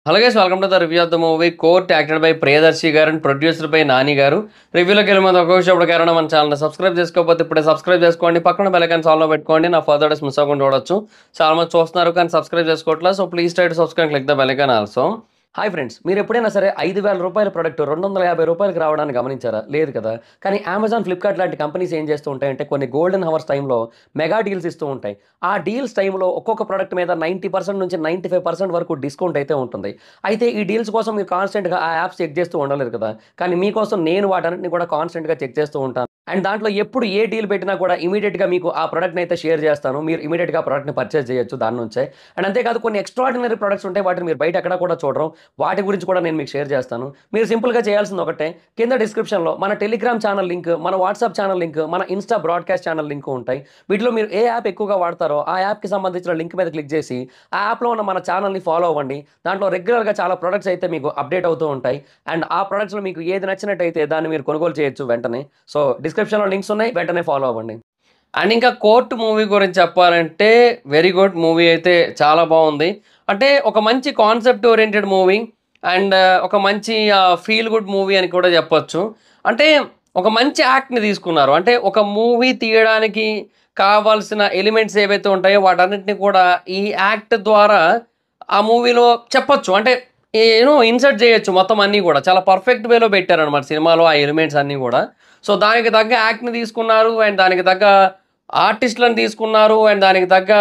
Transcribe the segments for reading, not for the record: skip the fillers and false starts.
Hello guys, welcome to the review of the movie court, acted by Priyadarshi గారు and produced by Nani గారు. రివ్యూలోకి వెళ్ళే ముందు ఒక్కొక్క విషయం కారణం మన ఛానల్ సబ్స్క్రైబ్ చేసుకోకపోతే ఇప్పుడే సబ్స్క్రైబ్ చేసుకోండి. పక్కన బెల్ ఐకాన్ ఆన్లో పెట్టుకోండి. నా ఫర్దర్ డేస్ మిస్ అవ్వకుండా చూడొచ్చు. చాలా మంది చూస్తున్నారు కానీ సబ్స్క్రైబ్ చేసుకోవట్లేదు. So please try to subscribe, click the bell icon also. Hi friends, మీరు ఎప్పుడైనా సరే 5,000 రూపాయల ప్రొడక్ట్ 250 రూపాయలకి రావడానికి గమనించారా? లేదు కదా. కానీ అమెజాన్, ఫ్లిప్కార్ట్ లాంటి కంపెనీస్ ఏం చేస్తూ ఉంటాయంటే కొన్ని గోల్డెన్ హవర్స్ టైంలో మెగా డీల్స్ ఇస్తూ ఉంటాయి. ఆ డీల్స్ టైంలో ఒక్కొక్క ప్రొడక్ట్ మీద 90% నుంచి 95% వరకు డిస్కౌంట్ అయితే ఉంటుంది. అయితే ఈ డీల్స్ కోసం మీరు కాన్స్టెంట్గా ఆ యాప్స్ చెక్ చేస్తూ ఉండలేరు కదా. కానీ మీకోసం నేను వాటన్నిటిని కూడా కాన్స్టెంట్గా చెక్ చేస్తూ ఉంటాను. అండ్ దాంట్లో ఎప్పుడు ఏ డీల్ పెట్టినా కూడా ఇమీడియట్గా మీకు ఆ ప్రొడక్ట్ని అయితే షేర్ చేస్తాను. మీరు ఇమీడియట్గా ఆ ప్రొడక్ట్ని పర్చేస్ చేయొచ్చు దాని నుంచే. అండ్ అంతేకాదు కొన్ని ఎక్స్ట్రాడినరీ ప్రొడక్ట్స్ ఉంటాయి, వాటిని మీరు బయట ఎక్కడ కూడా చూడరు. వాటి గురించి కూడా నేను మీకు షేర్ చేస్తాను. మీరు సింపుల్గా చేయాల్సింది ఒకటే, కింద డిస్క్రిప్షన్లో మన టెలిగ్రామ్ ఛానల్ లింక్, మన వాట్సాప్ ఛానల్ లింక్, మన ఇన్స్టా బ్రాడ్కాస్ట్ ఛానల్ లింక్ ఉంటాయి. వీటిలో మీరు ఏ యాప్ ఎక్కువగా వాడతారో ఆ యాప్కి సంబంధించిన లింక్ మీద క్లిక్ చేసి ఆ యాప్లో ఉన్న మన ఛానల్ని ఫాలో అవ్వండి. దాంట్లో రెగ్యులర్గా చాలా ప్రొడక్ట్స్ అయితే మీకు అప్డేట్ అవుతూ ఉంటాయి. అండ్ ఆ ప్రొడక్ట్స్లో మీకు ఏది నచ్చినట్టయితే దాన్ని మీరు కొనుగోలు చేయొచ్చు వెంటనే. సో డిస్క్రిప్షన్లో లింక్స్ ఉన్నాయి, వెంటనే ఫాలో అవ్వండి. అండ్ ఇంకా కోర్ట్ మూవీ గురించి చెప్పాలంటే వెరీ గుడ్ మూవీ, అయితే చాలా బాగుంది. అంటే ఒక మంచి కాన్సెప్ట్ ఓరియంటెడ్ మూవీ అండ్ ఒక మంచి ఫీల్ గుడ్ మూవీ అని కూడా చెప్పొచ్చు. అంటే ఒక మంచి యాక్ట్ని తీసుకున్నారు. అంటే ఒక మూవీ తీయడానికి కావాల్సిన ఎలిమెంట్స్ ఏవైతే ఉంటాయో వాటన్నిటిని కూడా ఈ యాక్ట్ ద్వారా ఆ మూవీలో చెప్పొచ్చు. అంటే ఇన్సర్ట్ చేయొచ్చు. మొత్తం అన్నీ కూడా చాలా పర్ఫెక్ట్ వేలో పెట్టారనమాట సినిమాలో ఆ ఎలిమెంట్స్ అన్నీ కూడా. సో దానికి తగ్గ యాక్ట్ని తీసుకున్నారు అండ్ దానికి తగ్గ ఆర్టిస్టులను తీసుకున్నారు అండ్ దానికి తగ్గ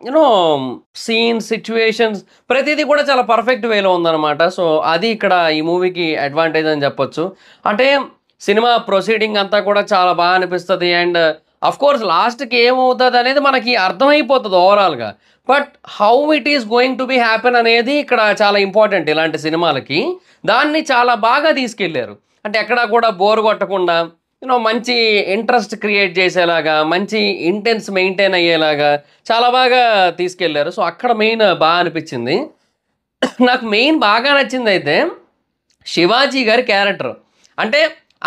యూనో సీన్స్, సిచ్యువేషన్స్ ప్రతిదీ కూడా చాలా పర్ఫెక్ట్ వేలో ఉందన్నమాట. సో అది ఇక్కడ ఈ మూవీకి అడ్వాంటేజ్ అని చెప్పొచ్చు. అంటే సినిమా ప్రొసీడింగ్ అంతా కూడా చాలా బాగా అనిపిస్తుంది. అండ్ అఫ్ కోర్స్ లాస్ట్కి ఏమవుతుంది అనేది మనకి అర్థమైపోతుంది ఓవరాల్గా. But how it is going to be happen అనేది ఇక్కడ చాలా ఇంపార్టెంట్ ఇలాంటి సినిమాలకి. దాన్ని చాలా బాగా తీసుకెళ్ళారు. అంటే ఎక్కడా కూడా బోర్ కొట్టకుండా మంచి ఇంట్రెస్ట్ క్రియేట్ చేసేలాగా, మంచి ఇంటెన్స్ మెయింటైన్ అయ్యేలాగా చాలా బాగా తీసుకెళ్లారు. సో అక్కడ మెయిన్ బాగా అనిపించింది. నాకు మెయిన్ బాగా నచ్చింది అయితే శివాజీ గారి క్యారెక్టర్. అంటే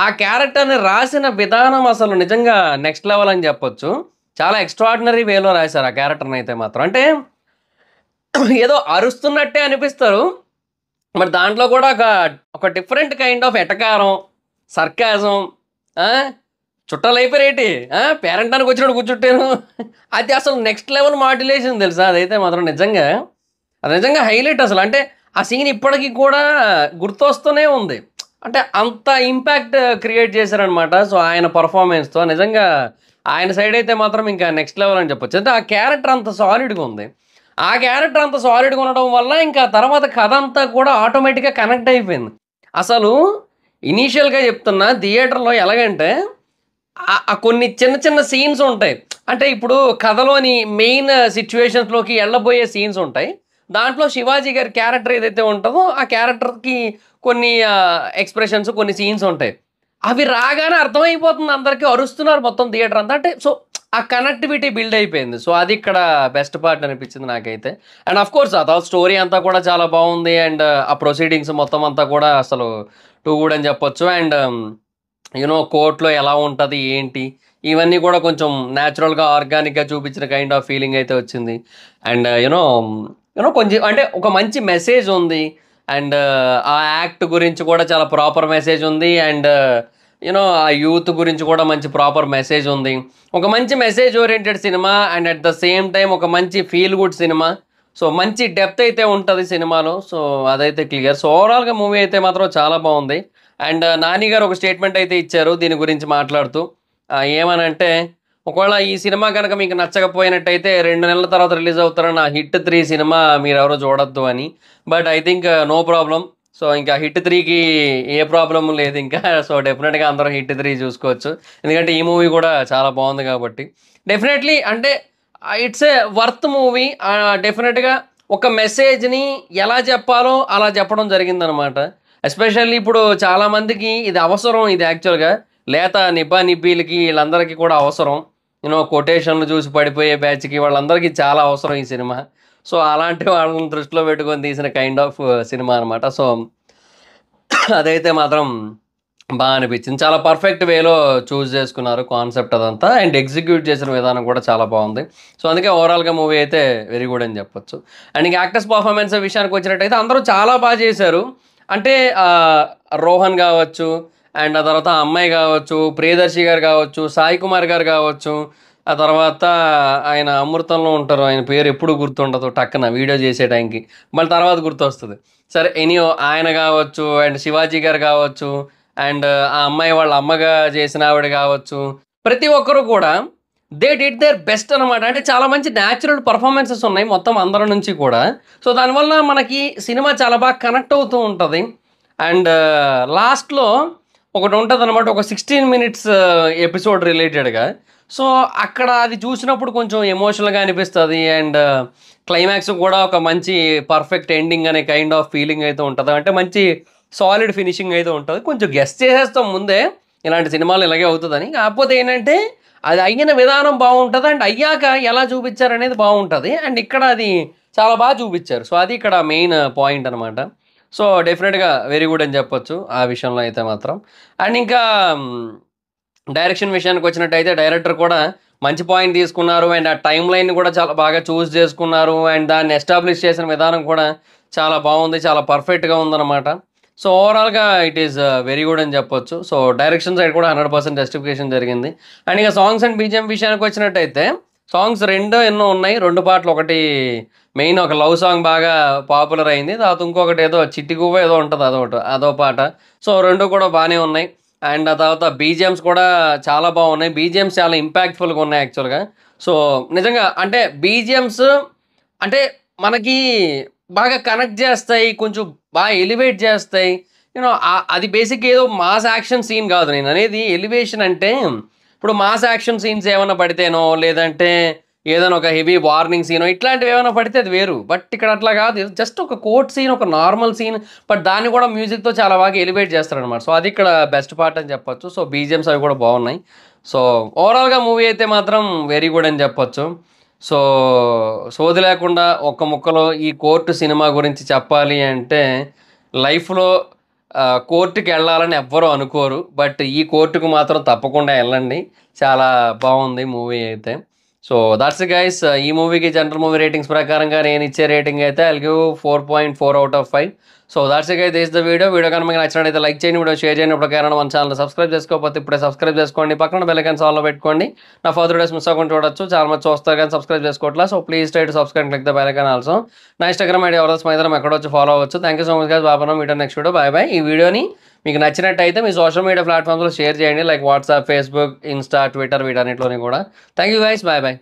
ఆ క్యారెక్టర్ని రాసిన విధానం అసలు నిజంగా నెక్స్ట్ లెవెల్ అని చెప్పొచ్చు. చాలా ఎక్స్ట్రాడినరీ వేలో రాశారు ఆ క్యారెక్టర్ని అయితే మాత్రం. అంటే ఏదో అరుస్తున్నట్టే అనిపిస్తారు, మరి దాంట్లో కూడా ఒక డిఫరెంట్ కైండ్ ఆఫ్ ఎటకారం, సర్కాజం, చుట్టాలు అయిపోయారేటి, పేరెంటానికి వచ్చినప్పుడు కూర్చుంటాను, అది అసలు నెక్స్ట్ లెవెల్ మాడ్యులేషన్ తెలుసా. అదైతే మాత్రం అది నిజంగా హైలైట్ అసలు. అంటే ఆ సీన్ ఇప్పటికీ కూడా గుర్తొస్తూనే ఉంది. అంటే అంత ఇంపాక్ట్ క్రియేట్ చేశారనమాట. సో ఆయన పర్ఫార్మెన్స్తో నిజంగా ఆయన సైడ్ అయితే మాత్రం ఇంకా నెక్స్ట్ లెవెల్ అని చెప్పొచ్చు. అంటే ఆ క్యారెక్టర్ అంత సాలిడ్గా ఉంది. ఆ క్యారెక్టర్ అంత సాలిడ్గా ఉండడం వల్ల ఇంకా తర్వాత కథ అంతా కూడా ఆటోమేటిక్గా కనెక్ట్ అయిపోయింది. అసలు ఇనీషియల్గా చెప్తున్నా, థియేటర్లో ఎలాగంటే కొన్ని చిన్న చిన్న సీన్స్ ఉంటాయి. అంటే ఇప్పుడు కథలోని మెయిన్ సిచ్యువేషన్స్లోకి వెళ్ళబోయే సీన్స్ ఉంటాయి. దాంట్లో శివాజీ గారి క్యారెక్టర్ ఏదైతే ఉంటుందో ఆ క్యారెక్టర్కి కొన్ని ఎక్స్ప్రెషన్స్, కొన్ని సీన్స్ ఉంటాయి. అవి రాగానే అర్థమైపోతుంది అందరికీ, అరుస్తున్నారు మొత్తం థియేటర్ అంతా. అంటే సో ఆ కనెక్టివిటీ బిల్డ్ అయిపోయింది. సో అది ఇక్కడ బెస్ట్ పార్ట్ అనిపించింది నాకైతే. అండ్ ఆఫ్ కోర్స్ ఆ స్టోరీ అంతా కూడా చాలా బాగుంది. అండ్ ఆ ప్రొసీడింగ్స్ మొత్తం అంతా కూడా అసలు టూ గుడ్ అని చెప్పొచ్చు. అండ్ కోర్టులో ఎలా ఉంటుంది ఏంటి ఇవన్నీ కూడా కొంచెం న్యాచురల్గా, ఆర్గానిక్గా చూపించిన కైండ్ ఆఫ్ ఫీలింగ్ అయితే వచ్చింది. అండ్ కొంచెం అంటే ఒక మంచి మెసేజ్ ఉంది. అండ్ ఆ యాక్ట్ గురించి కూడా చాలా ప్రాపర్ మెసేజ్ ఉంది. అండ్ ఆ యూత్ గురించి కూడా మంచి ప్రాపర్ మెసేజ్ ఉంది. ఒక మంచి message oriented cinema and at the same time ఒక మంచి ఫీల్ గుడ్ సినిమా. సో మంచి డెప్త్ అయితే ఉంటుంది సినిమాలో. సో అదైతే క్లియర్. సో ఓవరాల్గా మూవీ అయితే మాత్రం చాలా బాగుంది. అండ్ నాని గారు ఒక స్టేట్మెంట్ అయితే ఇచ్చారు దీని గురించి మాట్లాడుతూ. ఏమనంటే, ఒకవేళ ఈ సినిమా కనుక మీకు నచ్చకపోయినట్టయితే 2 నెలల తర్వాత రిలీజ్ అవుతారన్న హిట్ 3 సినిమా మీరు ఎవరో చూడొద్దు అని. But I think no problem. So ఇంకా హిట్ 3కి ఏ ప్రాబ్లం లేదు ఇంకా. సో డెఫినెట్గా అందరూ హిట్ 3 చూసుకోవచ్చు. ఎందుకంటే ఈ మూవీ కూడా చాలా బాగుంది కాబట్టి. డెఫినెట్లీ అంటే ఇట్స్ ఏ వర్త్ మూవీ. డెఫినెట్గా ఒక మెసేజ్ని ఎలా చెప్పాలో అలా చెప్పడం జరిగిందనమాట. ఎస్పెషల్లీ ఇప్పుడు చాలామందికి ఇది అవసరం. ఇది యాక్చువల్గా లేత నిబ్బీలకి వీళ్ళందరికీ కూడా అవసరం. కొటేషన్లు చూసి పడిపోయే బ్యాచ్కి వాళ్ళందరికీ చాలా అవసరం ఈ సినిమా. సో అలాంటి వాళ్ళని దృష్టిలో పెట్టుకొని తీసిన కైండ్ ఆఫ్ సినిమా అనమాట. సో అదైతే మాత్రం బా అనిపించింది. చాలా పర్ఫెక్ట్ వేలో చూజ్ చేసుకున్నారు కాన్సెప్ట్ అదంతా. అండ్ ఎగ్జిక్యూట్ చేసిన విధానం కూడా చాలా బాగుంది. సో, అందుకే ఓవరాల్‌గా మూవీ అయితే వెరీ గుడ్ అని చెప్పొచ్చు. అండ్ ఇంక యాక్టర్స్ పర్ఫార్మెన్స్ విషయానికొచ్చినట్టయితే అందరూ చాలా చేశారు. అంటే ఆహ్, రోహన్ గావచ్చు, అండ్ ఆ తర్వాత ఆ అమ్మాయి గావచ్చు, ప్రియదర్శి గారు గావచ్చు, సాయి కుమార్ గారు గావచ్చు, ఆ తర్వాత ఆయన అమృతంలో ఉంటారు. ఆయన పేరు ఎప్పుడు గుర్తుండదు టక్కన వీడియో చేసే టైంకి. మళ్ళీ తర్వాత గుర్తొస్తది. సరే ఎనీహౌ ఆయన గావచ్చు, అండ్ శివాజీ గారు గావచ్చు, అండ్ ఆ అమ్మాయి వాళ్ళ అమ్మగా చేసిన ఆవిడ గావచ్చు. ప్రతి ఒక్కరు కూడా దే డిడ్ దేర్ బెస్ట్ అనమాట. అంటే చాలా మంచి న్యాచురల్ పెర్ఫార్మన్సెస్ ఉన్నాయి మొత్తం అందరి నుంచి కూడా. సో, దానివల్ల మనకి సినిమా చాలా బాగా కనెక్ట్ అవుతూ ఉంటది. అండ్ లాస్ట్‌లో ఒకటుంటదనమాట. ఒక 16 మినిట్స్ ఎపిసోడ్ రిలేటెడ్‌గా. సో, అక్కడ అది చూసినప్పుడు కొంచెం ఎమోషనల్‌గా అనిపిస్తది. అండ్ క్లైమాక్స్ కూడా ఒక మంచి పర్ఫెక్ట్ ఎండింగ్ అనే కైండ్ ఆఫ్ ఫీలింగ్ అయితే ఉంటది. అంటే మంచి సాలిడ్ ఫినిషింగ్ అయితే ఉంటది. కొంచెం గెస్ చేసేస్తాం ముందే ఇలాంటి సినిమాలు ఇలాగే అవుతదని. కాకపోతే ఏంటంటే అది అయిన విధానం బావుంటది. అండ్ అయ్యాక ఎలా చూపిచ్చారనేది బావుంటది. అండ్ ఇక్కడ అది చాలా చూపిచ్చారు. సో, అది ఇక్కడ మెయిన్ పాయింట్ అనమాట. సో, డెఫినిట్‌గా వెరీ గుడ్ అని చెప్పొచ్చు. ఆ విషయంలో అయితే మాత్రం. అండ్ ఇంకా డైరెక్షన్ విషయానికొచ్చినట్టయితే డైరెక్టర్ కూడా మంచి పాయింట్ తీసుకున్నారు. అండ్ ఆ టైమ్ లైన్‌ని కూడా చాలా బాగా చూజ్ చేసుకున్నారు. అండ్ దాన్ని ఎస్టాబ్లిష్ చేసిన విధానం కూడా చాలా బావుంది. చాలా పర్ఫెక్ట్‌గా ఉందనమాట. సో, ఓవరాల్‌గా ఇట్ ఈస్ వెరీ గుడ్ అని చెప్పొచ్చు. సో, డైరెక్షన్ సైడ్ కూడా 100% జస్టిఫికేషన్ జరిగింది. అండ్ ఇక సాంగ్స్ అండ్ బీజీఎం విషయానికొచ్చినట్టయితే సాంగ్స్ రెండో ఎన్నో ఉన్నాయి. 2 పాటలు. ఒకటి మెయిన్ ఒక లవ్ సాంగ్ బాగా పాపులర్ అయింది. తర్వాత ఇంకొకటి ఏదో చిట్టి గువ్వ ఏదో ఉంటది అదొకటి. అదో పాట. సో, 2 కూడా బానే ఉన్నాయి. అండ్ ఆ తర్వాత బీజీఎమ్స్ కూడా చాలా బాగున్నాయి. బీజీఎమ్స్ చాలా ఇంపాక్ట్‌ఫుల్‌గా ఉన్నాయి యాక్చువల్‌గా. సో, నిజంగా అంటే బీజీఎమ్స్ అంటే మనకి బాగా కనెక్ట్ చేస్తాయి. కొంచెం ఎలివేట్ చేస్తాయి. అది బేసిక్‌గా ఏదో మాస్ యాక్షన్ సీన్ కాదు. నేననేది ఎలివేషన్ అంటే ఇప్పుడు మాస్ యాక్షన్ సీన్స్ ఏమన్నా పడితేనో, లేదంటే ఏదైనా ఒక హెవీ వార్నింగ్ సీనో ఇట్లాంటివి ఏమైనా పడితే అది వేరు. బట్ ఇక్కడ అట్లా కాదు. జస్ట్ ఒక కోర్ట్ సీన్, ఒక నార్మల్ సీన్. బట్ దాన్ని కూడా మ్యూజిక్‌తో చాలా బాగా ఎలివేట్ చేస్తారనమాట. సో, అది ఇక్కడ బెస్ట్ పార్ట్ అని చెప్పొచ్చు. సో, బీజీఎమ్స్ అవి కూడా బాగున్నాయి. సో, ఓవరాల్‌గా మూవీ అయితే మాత్రం వెరీ గుడ్ అని చెప్పొచ్చు. సో, సోది లేకుండా ఒక్క ముక్కలో ఈ కోర్ట్ సినిమా గురించి చెప్పాలి అంటే లైఫ్‌లో కోర్ట్‌కెళ్ళాలని ఎవ్వరు అనుకోరు. బట్ ఈ కోర్ట్‌కి మాత్రం తప్పకుండా ఎళ్ళండి. చాలా బావుంది మూవీ అయితే. So, that's it guys. ఈ మూవీకి జనరల్ మూవీ రేటింగ్స్ ప్రకారంగా నేనిచ్చే రేటింగ్ అయితే I'll give 4.4 out of 5. So, that's it guys. This the video. Video కనుక మీకు నచ్చినట్లయితే లైక్ చేయండి. వీడియో షేర్ చేయండి. ఇప్పటికైనా మన ఛానెల్‌ని సబ్స్క్రైబ్ చేసుకోకపోతే ఇప్పుడే సబ్స్క్రైబ్ చేసుకోండి. పక్కన బెల్ ఐకాన్ ఆల్‌లో పెట్టుకోండి. నా ఫర్దర్ వీడియోస్ మిస్ అవ్వకుండా చూడొచ్చు. చాలా మంది చూస్తారు కానీ సబ్స్క్రైబ్ చేసుకోవట్లా. So, please try to subscribe and click the bell icon also. నా ఇన్‌స్టాగ్రామ్ ఐడీ ఎవరో స్మైదరం ఎక్కడో వచ్చి ఫాలో అవ్వచ్చు. Thank you so much guys. Bye for now. Meet next video. Bye bye. ఈ వీడియోని మీకు నచ్చినట్టయితే మీ సోషల్ మీడియా ప్లాట్‌ఫామ్స్‌లో షేర్ చేయండి. Like WhatsApp, Facebook, Insta, Twitter వీటన్నిటిలోని కూడా. Thank you guys. Bye bye.